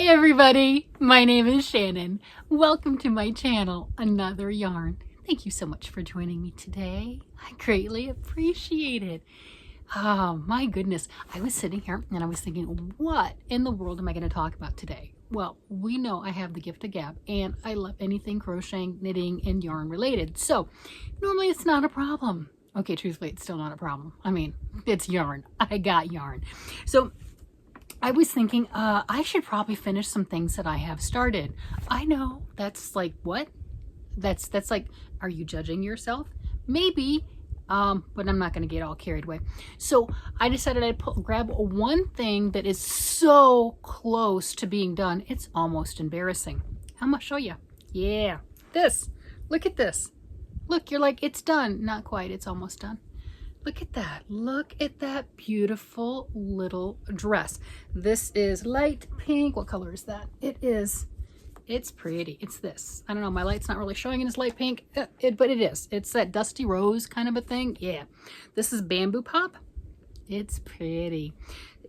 Hi everybody, my name is Shannon. Welcome to my channel, Another Yarn. Thank you so much for joining me today. I greatly appreciate it. Oh my goodness, I was sitting here and I was thinking, what in the world am I going to talk about today? Well, we know I have the gift of gab and I love anything crocheting, knitting, and yarn related. So normally it's not a problem. Okay, truthfully, it's still not a problem. I mean, it's yarn. I got yarn. So I was thinking I should probably finish some things that I have started. I know that's like, what? That's like, are you judging yourself? Maybe, but I'm not going to get all carried away. So I decided I'd grab one thing that is so close to being done. It's almost embarrassing. I'm going to show you. Yeah, this. Look at this. Look, you're like, it's done. Not quite. It's almost done. Look at that. Look at that beautiful little dress. This is light pink. What color is that? It's pretty. It's this. I don't know. My light's not really showing it as light pink, but it is. It's that dusty rose kind of a thing. Yeah. This is bamboo pop. It's pretty.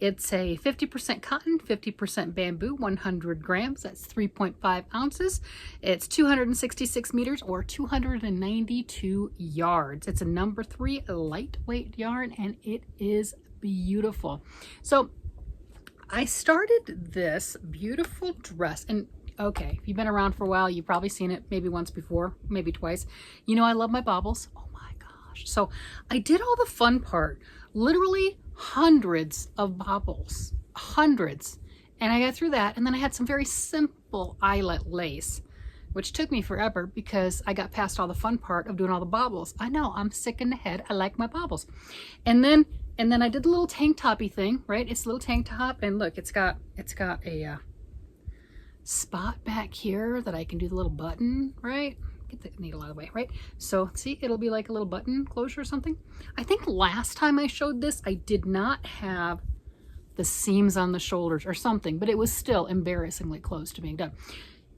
It's a 50% cotton, 50% bamboo, 100 grams. That's 3.5 ounces. It's 266 meters or 292 yards. It's a number 3 lightweight yarn and it is beautiful. So I started this beautiful dress, and okay, if you've been around for a while, you've probably seen it maybe once before, maybe twice. You know I love my baubles. Oh my gosh. So I did all the fun part. Literally hundreds of baubles, hundreds. And I got through that, and then I had some very simple eyelet lace, which took me forever because I got past all the fun part of doing all the baubles. I know, I'm sick in the head. I like my baubles. And then I did the little tank toppy thing, right? It's a little tank top, and look, it's got a spot back here that I can do the little button, right? Get the needle out of the way, right? So see, it'll be like a little button closure or something. I think last time I showed this, I did not have the seams on the shoulders or something, but it was still embarrassingly close to being done.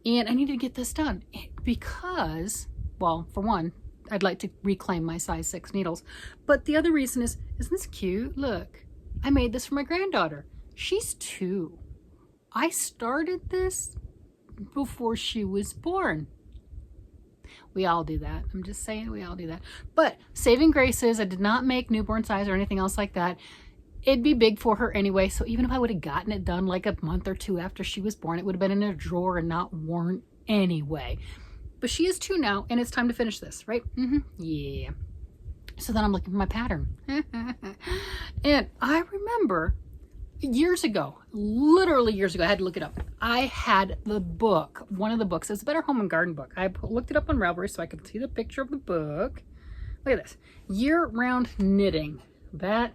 And I needed to get this done because, well, for one, I'd like to reclaim my size 6 needles. But the other reason is, isn't this cute? Look, I made this for my granddaughter. She's 2. I started this before she was born. We all do that. I'm just saying, we all do that. But saving graces, I did not make newborn size or anything else like that. It'd be big for her anyway. So even if I would have gotten it done like a month or 2 after she was born, it would have been in a drawer and not worn anyway. But she is 2 now, and it's time to finish this, right? Yeah. So then I'm looking for my pattern. And I remember years ago, literally years ago, I had to look it up. I had the book, one of the books. It's a Better Home and Garden book. I looked it up on Ravelry so I could see the picture of the book. Look at this. Year-round knitting. That,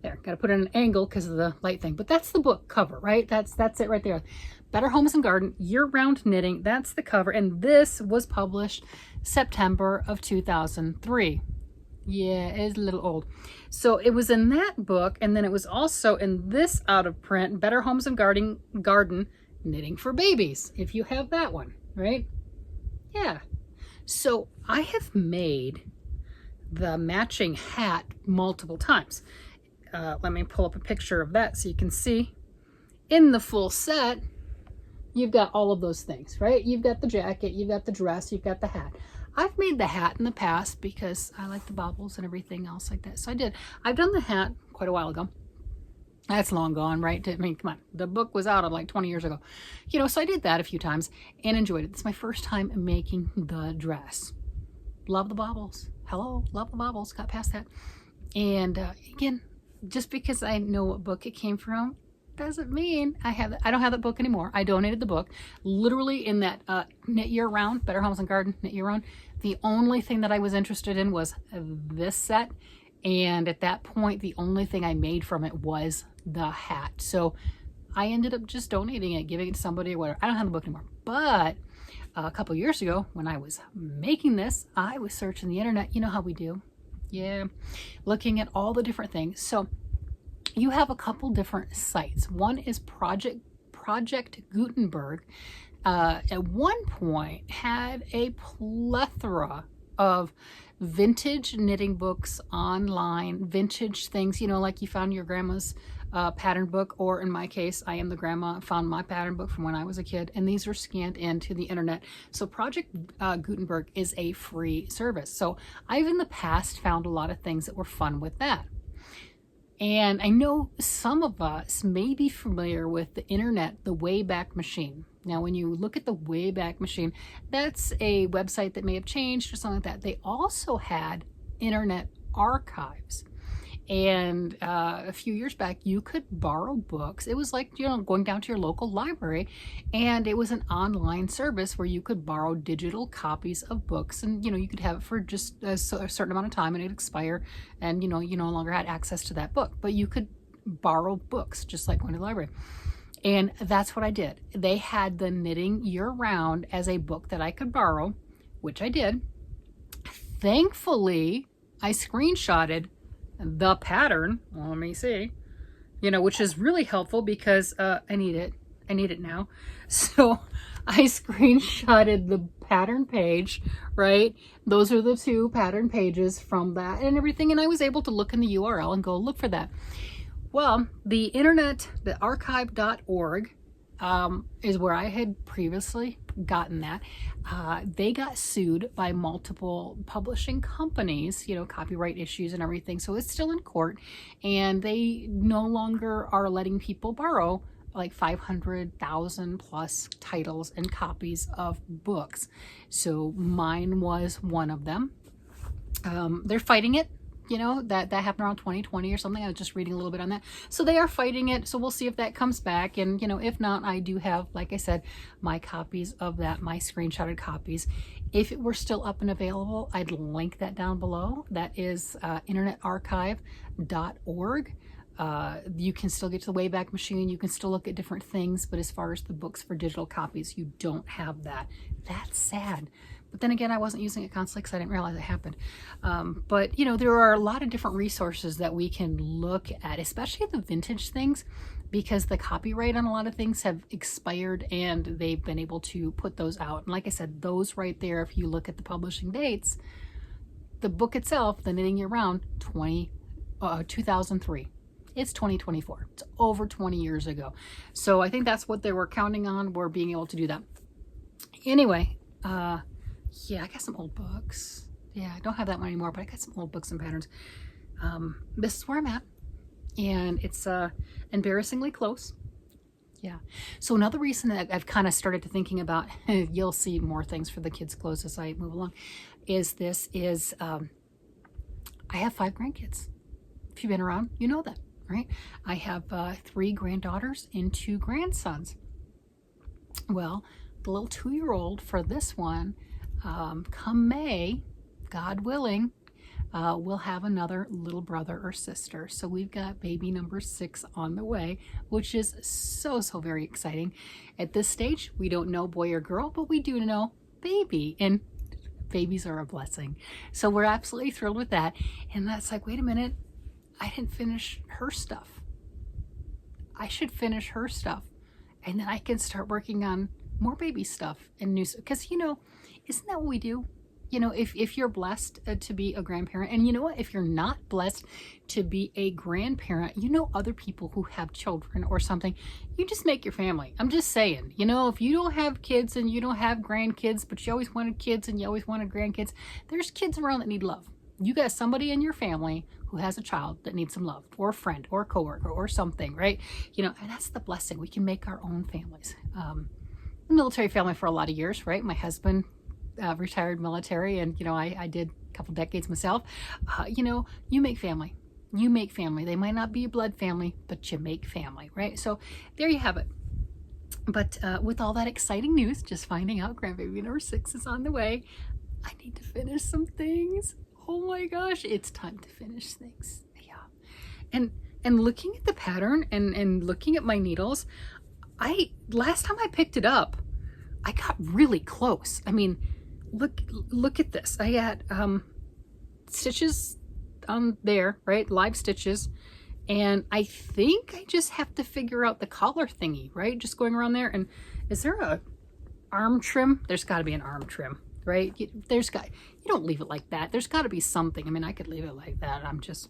there, got to put it in an angle because of the light thing. But that's the book cover, right? That's it right there. Better Homes and Garden, Year-Round Knitting. That's the cover. And this was published September of 2003. Yeah, it's a little old. So it was in that book, and then it was also in this out of print, Better Homes and Garden Knitting for Babies, if you have that one, right? Yeah. So I have made the matching hat multiple times. Let me pull up a picture of that so you can see. In the full set, you've got all of those things, right? You've got the jacket, you've got the dress, you've got the hat. I've made the hat in the past because I like the baubles and everything else like that. So I did. I've done the hat quite a while ago. That's long gone, right? I mean, come on. The book was out of like 20 years ago. You know, so I did that a few times and enjoyed it. It's my first time making the dress. Love the baubles. Hello, love the baubles. Got past that. And again, just because I know what book it came from doesn't mean I don't have that book anymore. I donated the book. Literally in that Knit Year Round, Better Homes and Garden, Knit Year Round, the only thing that I was interested in was this set. And at that point, the only thing I made from it was the hat. So I ended up just donating it, giving it to somebody or whatever. I don't have the book anymore. But a couple years ago, when I was making this, I was searching the internet. You know how we do. Yeah. Looking at all the different things. So you have a couple different sites. One is Project Gutenberg. At one point had a plethora of vintage knitting books online, vintage things, you know, like you found your grandma's pattern book, or in my case, I am the grandma, found my pattern book from when I was a kid, and these are scanned into the internet. So Project Gutenberg is a free service. So I've in the past found a lot of things that were fun with that. And I know some of us may be familiar with the internet, the Wayback Machine. Now, when you look at the Wayback Machine, that's a website that may have changed or something like that. They also had internet archives. And a few years back, you could borrow books. It was like, you know, going down to your local library, and it was an online service where you could borrow digital copies of books, and, you know, you could have it for just a certain amount of time and it'd expire, and, you know, you no longer had access to that book, but you could borrow books just like going to the library. And that's what I did. They had the Knitting Year-Round as a book that I could borrow, which I did. Thankfully, I screenshotted the pattern. Well, let me see, you know, which is really helpful because I need it now. So I screenshotted the pattern page, right? Those are the 2 pattern pages from that and everything, and I was able to look in the URL and go look for that. Well, the internet, the archive.org is where I had previously gotten that. They got sued by multiple publishing companies, you know, copyright issues and everything. So it's still in court, and they no longer are letting people borrow like 500,000 plus titles and copies of books. So mine was one of them. They're fighting it. You know, that happened around 2020 or something. I was just reading a little bit on that. So they are fighting it. So we'll see if that comes back. And, you know, if not, I do have, like I said, my copies of that, my screenshotted copies. If it were still up and available, I'd link that down below. That is internetarchive.org. You can still get to the Wayback Machine. You can still look at different things. But as far as the books for digital copies, you don't have that. That's sad. But then again, I wasn't using it constantly because I didn't realize it happened. But, you know, there are a lot of different resources that we can look at, especially the vintage things, because the copyright on a lot of things have expired and they've been able to put those out. And like I said, those right there, if you look at the publishing dates, the book itself, The Knitting Year-Round, 2003. It's 2024. It's over 20 years ago. So I think that's what they were counting on, were being able to do that. Anyway, yeah, I got some old books. Yeah, I don't have that one anymore, but I got some old books and patterns. This is where I'm at, and it's embarrassingly close. Yeah. So another reason that I've kind of started to thinking about, you'll see more things for the kids' clothes as I move along, is I have 5 grandkids. If you've been around, you know that, right? I have 3 granddaughters and 2 grandsons. Well, the little 2-year-old for this one, come May, God willing, we'll have another little brother or sister. So we've got baby number 6 on the way, which is so very exciting. At this stage, we don't know boy or girl, but we do know baby, and babies are a blessing. So we're absolutely thrilled with that. And that's like, wait a minute, I didn't finish her stuff. I should finish her stuff, and then I can start working on more baby stuff and new, because, you know, isn't that what we do? You know, if you're blessed to be a grandparent, and you know what, if you're not blessed to be a grandparent, you know, other people who have children or something, you just make your family. I'm just saying, you know, if you don't have kids and you don't have grandkids, but you always wanted kids and you always wanted grandkids, there's kids around that need love. You got somebody in your family who has a child that needs some love, or a friend, or a coworker, or something, right? You know, and that's the blessing. We can make our own families. Military family for a lot of years, right? My husband retired military, and, you know, I did a couple decades myself. You know, you make family. You make family. They might not be a blood family, but you make family, right? So there you have it. But with all that exciting news, just finding out grandbaby number 6 is on the way, I need to finish some things. Oh my gosh, it's time to finish things. Yeah. And looking at the pattern and looking at my needles, last time I picked it up, I got really close. I mean, look at this. I got stitches on there, right? Live stitches. And I think I just have to figure out the collar thingy, right? Just going around there. And is there a arm trim? There's got to be an arm trim, right? You don't leave it like that. There's got to be something. I mean, I could leave it like that. I'm just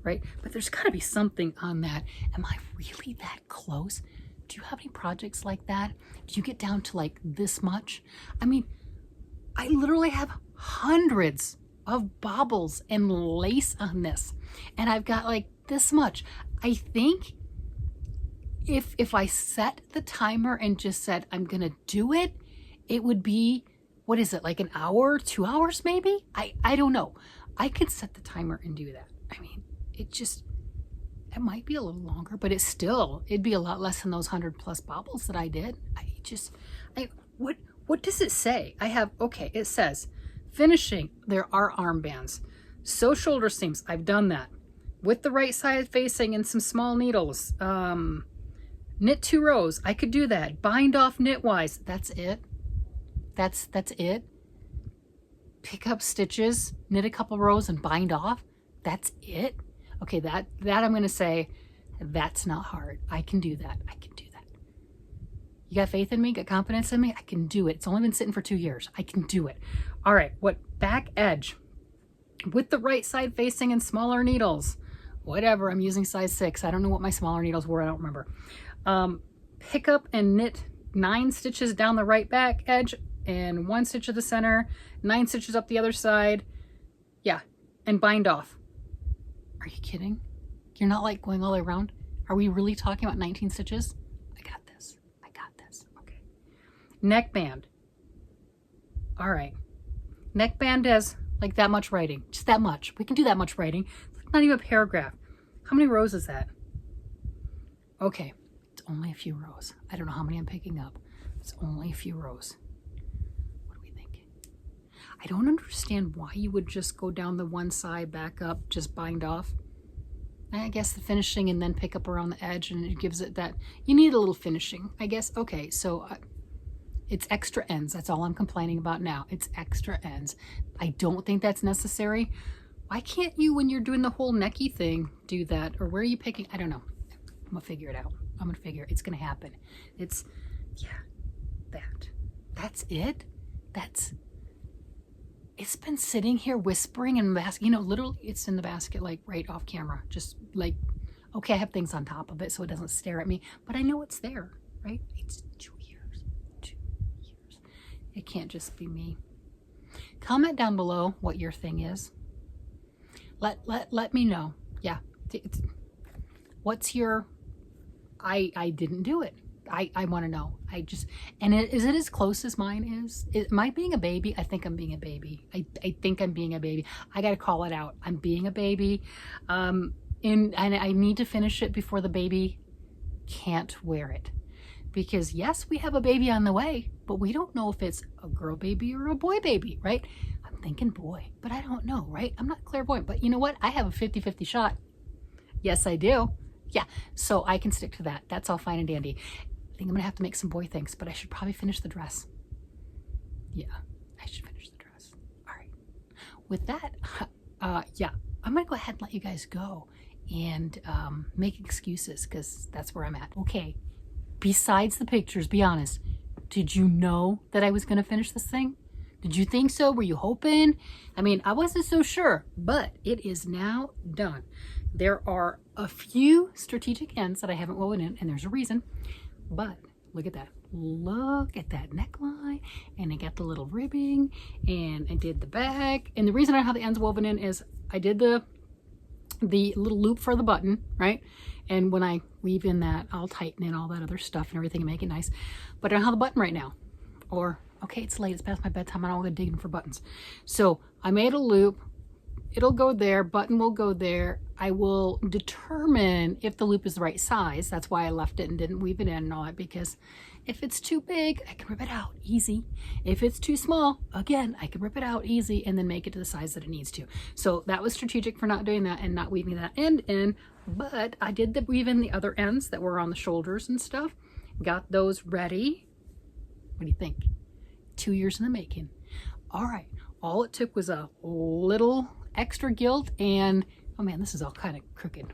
right? But there's got to be something on that. Am I really that close? Do you have any projects like that? Do you get down to like this much? I mean, I literally have hundreds of baubles and lace on this, and I've got like this much. I think if I set the timer and just said I'm gonna do it, it would be, what is it, like an hour, 2 hours maybe? I don't know. I could set the timer and do that. I mean, it might be a little longer, but it'd be a lot less than those 100+ baubles that I did. What does it say? Okay, it says finishing. There are armbands. Sew shoulder seams. I've done that. With the right side facing and some small needles. Knit 2 rows. I could do that. Bind off knitwise. That's it. That's it. Pick up stitches, knit a couple rows and bind off. That's it. Okay, that I'm going to say, that's not hard. I can do that. I can do that. You got faith in me? Got confidence in me? I can do it. It's only been sitting for 2 years. I can do it. All right, what back edge? With the right side facing and smaller needles. Whatever, I'm using size 6. I don't know what my smaller needles were. I don't remember. Pick up and knit 9 stitches down the right back edge and 1 stitch at the center, 9 stitches up the other side. Yeah, and bind off. Are you kidding? You're not like going all the way around? Are we really talking about 19 stitches? I got this. I got this. Okay. Neckband. All right. Neckband has like that much writing. Just that much. We can do that much writing. It's not even a paragraph. How many rows is that? Okay. It's only a few rows. I don't know how many I'm picking up. It's only a few rows. What do we think? I don't understand why you would just go down the one side, back up, just bind off. I guess the finishing and then pick up around the edge, and it gives it that, you need a little finishing, I guess. Okay, so it's extra ends. That's all I'm complaining about now. It's extra ends. I don't think that's necessary. Why can't you, when you're doing the whole necky thing, do that? Or where are you picking? I don't know. I'm gonna figure it out. I'm gonna figure it. It's gonna happen. It's, yeah, that's it. It's been sitting here whispering in the basket. You know, literally it's in the basket, like right off camera. Just like, okay, I have things on top of it so it doesn't stare at me, but I know it's there, right? It's 2 years. 2 years. It can't just be me. Comment down below what your thing is. Let me know. Yeah. What's your, I didn't do it. I want to know. Is it as close as mine is? Am I being a baby? I think I'm being a baby. I think I'm being a baby. I got to call it out. I'm being a baby. And I need to finish it before the baby can't wear it. Because yes, we have a baby on the way, but we don't know if it's a girl baby or a boy baby, right? I'm thinking boy, but I don't know, right? I'm not clairvoyant, but you know what? I have a 50-50 shot. Yes, I do. Yeah, so I can stick to that. That's all fine and dandy. I think I'm gonna have to make some boy things, but I should probably finish the dress. Yeah, I should finish the dress. All right. With that, yeah, I'm gonna go ahead and let you guys go and make excuses, because that's where I'm at. Okay, besides the pictures, be honest. Did you know that I was gonna finish this thing? Did you think so? Were you hoping? I mean, I wasn't so sure, but it is now done. There are a few strategic ends that I haven't woven in, and there's a reason. But look at that. Look at that neckline. And I got the little ribbing, and I did the back. And the reason I have the ends woven in is I did the little loop for the button, right? And when I weave in that, I'll tighten in all that other stuff and everything and make it nice. But I don't have the button right now. Or, okay, it's late. It's past my bedtime. I don't want to dig in for buttons. So I made a loop. It'll go there. Button will go there. I will determine if the loop is the right size. That's why I left it and didn't weave it in and all that, because if it's too big, I can rip it out easy. If it's too small, again, I can rip it out easy and then make it to the size that it needs to. So that was strategic for not doing that and not weaving that end in, but I did weave in the other ends that were on the shoulders and stuff. Got those ready. What do you think? 2 years in the making. All right, all it took was a little extra gilt and, oh man, this is all kind of crooked.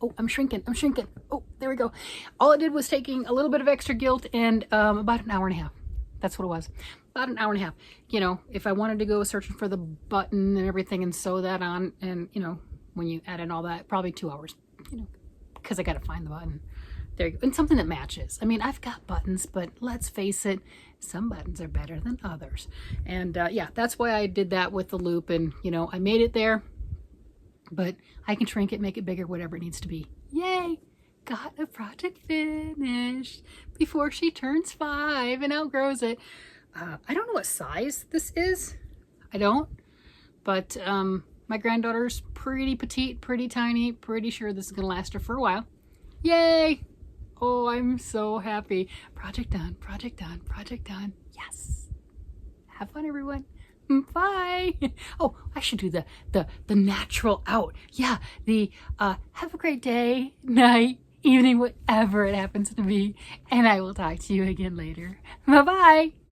Oh, I'm shrinking. Oh, there we go. All it did was taking a little bit of extra gilt and about an hour and a half. That's what it was. About an hour and a half. You know, if I wanted to go searching for the button and everything and sew that on and, you know, when you add in all that, probably 2 hours, you know, because I got to find the button. There you go. And something that matches. I mean, I've got buttons, but let's face it, some buttons are better than others. And yeah, that's why I did that with the loop. And, you know, I made it there, but I can shrink it, make it bigger, whatever it needs to be. Yay! Got a project finished before she turns 5 and outgrows it. I don't know what size this is. I don't. But my granddaughter's pretty petite, pretty tiny. Pretty sure this is going to last her for a while. Yay! Oh, I'm so happy. Project done, project done, project done. Yes. Have fun, everyone. Bye. Oh, I should do the natural out. Yeah, the have a great day, night, evening, whatever it happens to be. And I will talk to you again later. Bye-bye.